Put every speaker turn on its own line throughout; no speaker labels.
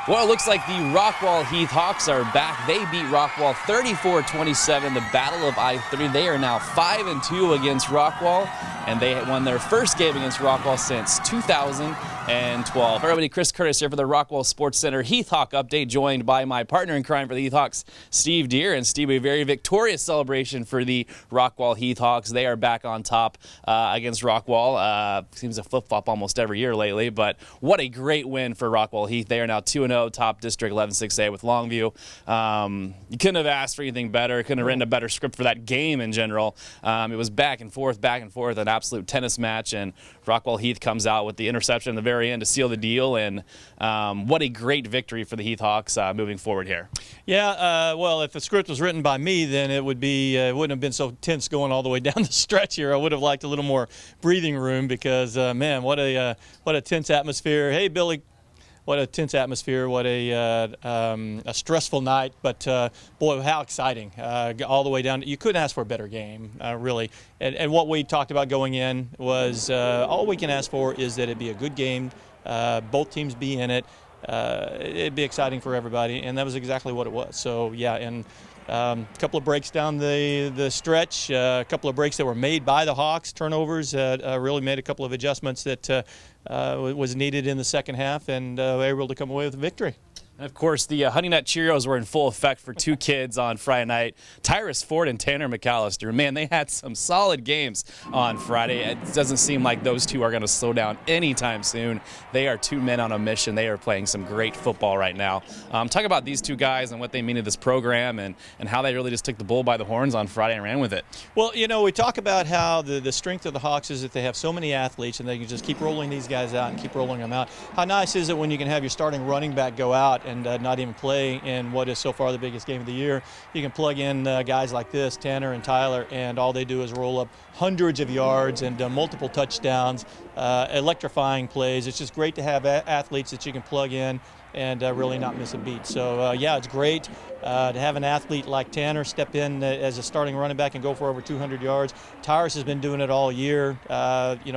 Well, it looks like the Rockwall Heath Hawks are back. They beat Rockwall 34-27, the Battle of I-3. They are now 5-2 against Rockwall, and they won their first game against Rockwall since 2012. Everybody, Chris Curtis here for the Rockwall Sportscenter Heath Hawk update, joined by my partner in crime for the Heath Hawks, Steve Deere. And Steve, a very victorious celebration for the Rockwall Heath Hawks. They are back on top against Rockwall. Seems to flip-flop almost every year lately, but what a great win for Rockwall Heath. They are now 2-0. Top district 11-6A with Longview. You couldn't have asked for anything better. Couldn't have written a better script for that game in general. It was back and forth, an absolute tennis match, and Rockwall Heath comes out with the interception at the very end to seal the deal. And what a great victory for the Heath Hawks moving forward here.
Yeah, well, if the script was written by me, then it would be it wouldn't have been so tense going all the way down the stretch here. I would have liked a little more breathing room because man, what a tense atmosphere. Hey, Billy. What a tense atmosphere, what a stressful night, but boy, how exciting, all the way down. You couldn't ask for a better game, really. And what we talked about going in was all we can ask for is that it be a good game, both teams be in it, it'd be exciting for everybody, and that was exactly what it was. So, yeah, and a couple of breaks down the stretch, a couple of breaks that were made by the Hawks, turnovers, really made a couple of adjustments that was needed in the second half, and we were able to come away with a victory.
And of course, the Honey Nut Cheerios were in full effect for two kids on Friday night. Tyrus and Tanner McAllister. Man, they had some solid games on Friday. It doesn't seem like those two are going to slow down anytime soon. They are two men on a mission. They are playing some great football right now. Talk about these two guys and what they mean to this program and how they really just took the bull by the horns on Friday and ran with it.
Well, you know, we talk about how the strength of the Hawks is that they have so many athletes and they can just keep rolling these guys out and keep rolling them out. How nice is it when you can have your starting running back go out and not even play in what is so far the biggest game of the year. You can plug in guys like this, Tanner and Tyler, and all they do is roll up hundreds of yards and multiple touchdowns, electrifying plays. It's just great to have athletes that you can plug in and really not miss a beat. So, yeah, it's great to have an athlete like Tanner step in as a starting running back and go for over 200 yards. Tyrus has been doing it all year,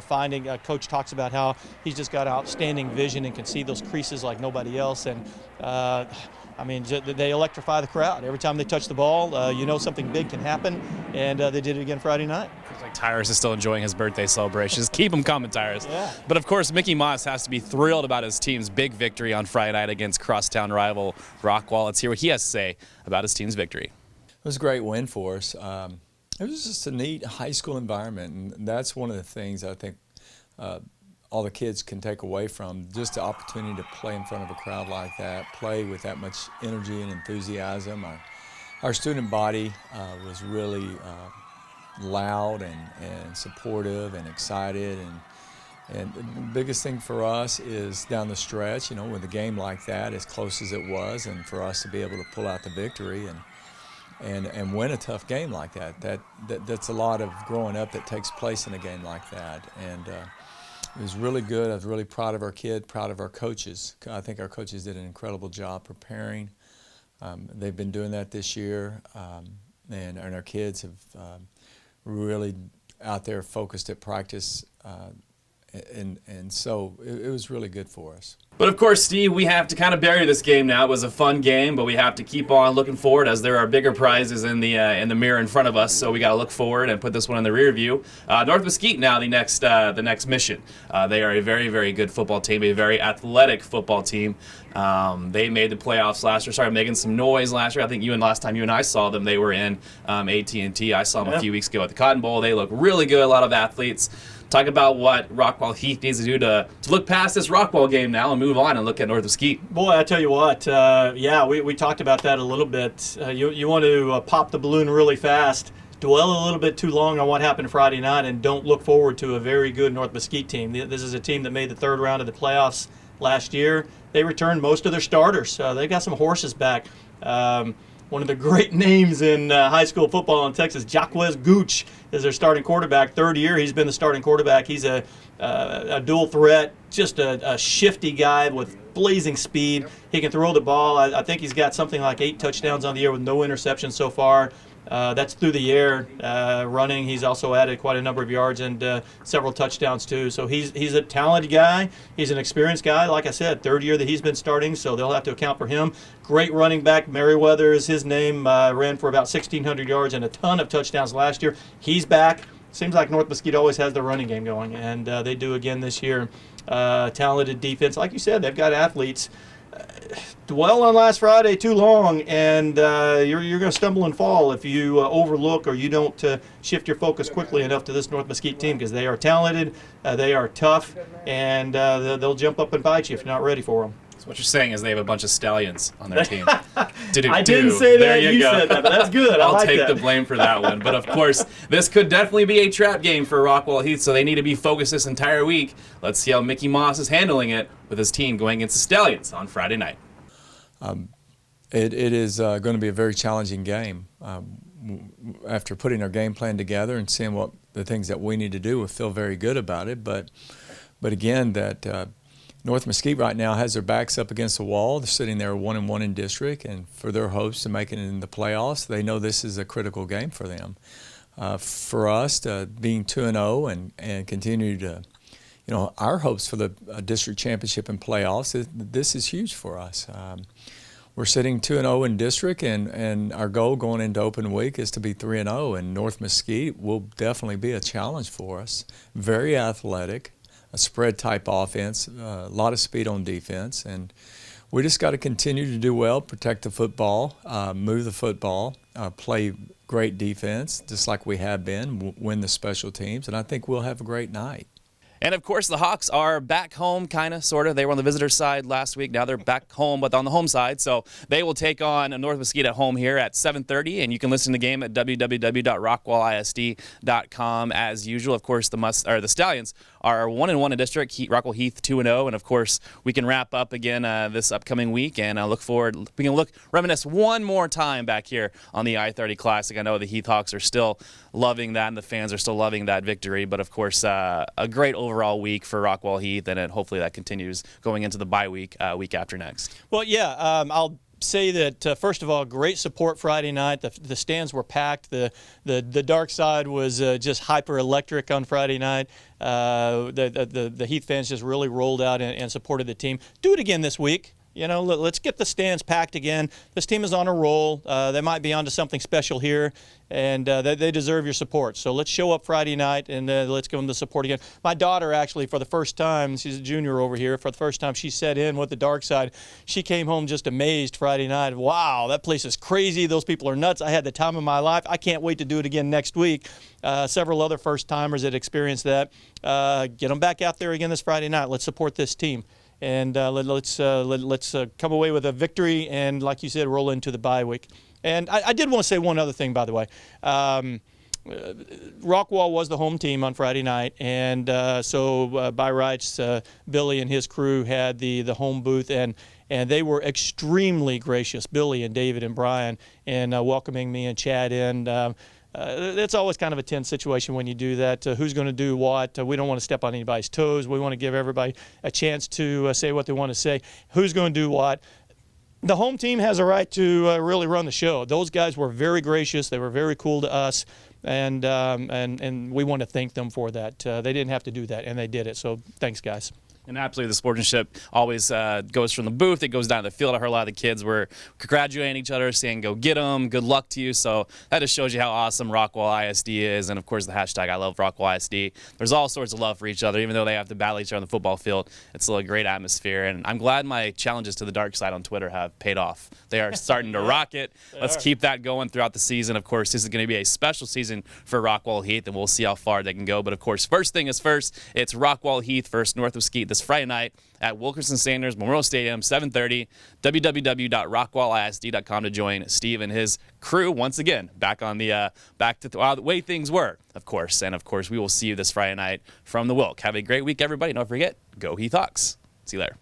finding Coach talks about how he's just got outstanding vision and can see those creases like nobody else. And, I mean, they electrify the crowd. Every time they touch the ball, you know something big can happen, and they did it again Friday night.
Looks like Tyrus is still enjoying his birthday celebrations. Keep them coming, Tyrus.
Yeah.
But, of course, Mickey Moss has to be thrilled about his team's big victory on Friday night against crosstown rival Rockwall. Let's hear what he has to say about his team's victory.
It was a great win for us. It was just a neat high school environment, and that's one of the things I think all the kids can take away from, just the opportunity to play in front of a crowd like that, play with that much energy and enthusiasm. Our student body was really loud and supportive and excited, and the biggest thing for us is down the stretch, you know, with a game like that, as close as it was, and for us to be able to pull out the victory and win a tough game like that. That's a lot of growing up that takes place in a game like that. And it was really good. I was really proud of our kid, proud of our coaches. I think our coaches did an incredible job preparing. They've been doing that this year, and our kids have really out there focused at practice, and so it was really good for us.
But of course, Steve, we have to kind of bury this game now. It was a fun game, but we have to keep on looking forward as there are bigger prizes in the mirror in front of us. So we got to look forward and put this one in the rear view. North Mesquite now the next mission. They are a very, very good football team, a very athletic football team. They made the playoffs last year. Started making some noise last year. I think last time you and I saw them, they were in AT&T. I saw them a few weeks ago at the Cotton Bowl. They look really good. A lot of athletes. Talk about what Rockwall Heath needs to do to look past this Rockwall game now and move on and look at North Mesquite.
Boy, I tell you what, yeah, we talked about that a little bit. You want to pop the balloon really fast, dwell a little bit too long on what happened Friday night, and don't look forward to a very good North Mesquite team. This is a team that made the third round of the playoffs last year. They returned most of their starters. They got some horses back. One of the great names in high school football in Texas, Jaquez Gooch, is their starting quarterback. Third year, he's been the starting quarterback. He's a dual threat, just a shifty guy with blazing speed. He can throw the ball. I think he's got something like 8 touchdowns on the year with no interceptions so far. That's through the air. Running, he's also added quite a number of yards and several touchdowns too. So he's a talented guy. He's an experienced guy. Like I said, third year that he's been starting, so they'll have to account for him. Great running back. Merriweather is his name. Ran for about 1,600 yards and a ton of touchdowns last year. He's back. Seems like North Mesquite always has the running game going, and they do again this year. Talented defense. Like you said, they've got athletes. Dwell on last Friday too long, and you're going to stumble and fall if you overlook or you don't shift your focus quickly enough to this North Mesquite team, because they are talented, they are tough, and they'll jump up and bite you if you're not ready for them.
So what you're saying is they have a bunch of stallions on their team.
I didn't say that.
There you go.
Said that, but that's good.
I'll
like
take
that.
the blame for that one. But of course, this could definitely be a trap game for Rockwall Heath, so they need to be focused this entire week. Let's see how Mickey Moss is handling it with his team going against the Stallions on Friday night.
It is going to be a very challenging game. After putting our game plan together and seeing what the things that we need to do, we feel very good about it. But again, that North Mesquite right now has their backs up against the wall. They're sitting there 1-1 in district, and for their hopes to make it in the playoffs, they know this is a critical game for them. For us, being 2-0 and continue to, our hopes for the district championship and playoffs, this is huge for us. We're sitting 2-0 in district, and our goal going into open week is to be 3-0, and North Mesquite will definitely be a challenge for us. Very athletic, a spread-type offense, a lot of speed on defense, and we just got to continue to do well, protect the football, move the football, play great defense, just like we have been, win the special teams, and I think we'll have a great night.
And, of course, the Hawks are back home, kind of, sort of. They were on the visitor side last week. Now they're back home, but on the home side. So they will take on North Mesquite at home here at 7:30. And you can listen to the game at www.rockwallisd.com as usual. Of course, the Stallions are 1-1 in district. Rockwall Heath 2-0. And, of course, we can wrap up again this upcoming week. And I look forward. We can reminisce one more time back here on the I-30 Classic. I know the Heath Hawks are still loving that, and the fans are still loving that victory. But, of course, a great overall week for Rockwall Heath, and hopefully that continues going into the bye week, week after next.
Well, yeah, I'll say that first of all, great support Friday night. The stands were packed. The dark side was just hyper electric on Friday night. The Heath fans just really rolled out and supported the team. Do it again this week. Let's get the stands packed again. This team is on a roll. They might be onto something special here, and they deserve your support. So let's show up Friday night, and let's give them the support again. My daughter, actually, for the first time, she's a junior over here, for the first time she sat in with the dark side. She came home just amazed Friday night. Wow, that place is crazy. Those people are nuts. I had the time of my life. I can't wait to do it again next week. Several other first-timers that experienced that. Get them back out there again this Friday night. Let's support this team. And let's come away with a victory and, like you said, roll into the bye week. And I did want to say one other thing, by the way. Rockwall was the home team on Friday night, and so by rights, Billy and his crew had the home booth, and they were extremely gracious, Billy and David and Brian, in welcoming me and Chad in. It's always kind of a tense situation when you do that. Who's going to do what? We don't want to step on anybody's toes. We want to give everybody a chance to say what they want to say. Who's going to do what? The home team has a right to really run the show. Those guys were very gracious. They were very cool to us, and we want to thank them for that. They didn't have to do that, and they did it. So thanks, guys.
And absolutely, the sportsmanship always goes from the booth. It goes down to the field. I heard a lot of the kids were congratulating each other, saying, go get them, good luck to you. So that just shows you how awesome Rockwall ISD is. And, of course, the hashtag I love Rockwall ISD. There's all sorts of love for each other. Even though they have to battle each other on the football field, it's still a great atmosphere. And I'm glad my challenges to the dark side on Twitter have paid off. They are starting to rock it. Let's keep that going throughout the season. Of course, this is going to be a special season for Rockwall Heath, and we'll see how far they can go. But, of course, first thing is first, it's Rockwall Heath versus North Mesquite this Friday night at Wilkerson Sanders Memorial Stadium, 7:30. www.rockwallisd.com to join Steve and his crew once again back on the the way things were, of course. And of course, we will see you this Friday night from the Wilk. Have a great week, everybody. Don't forget, go Heath Hawks. See you later.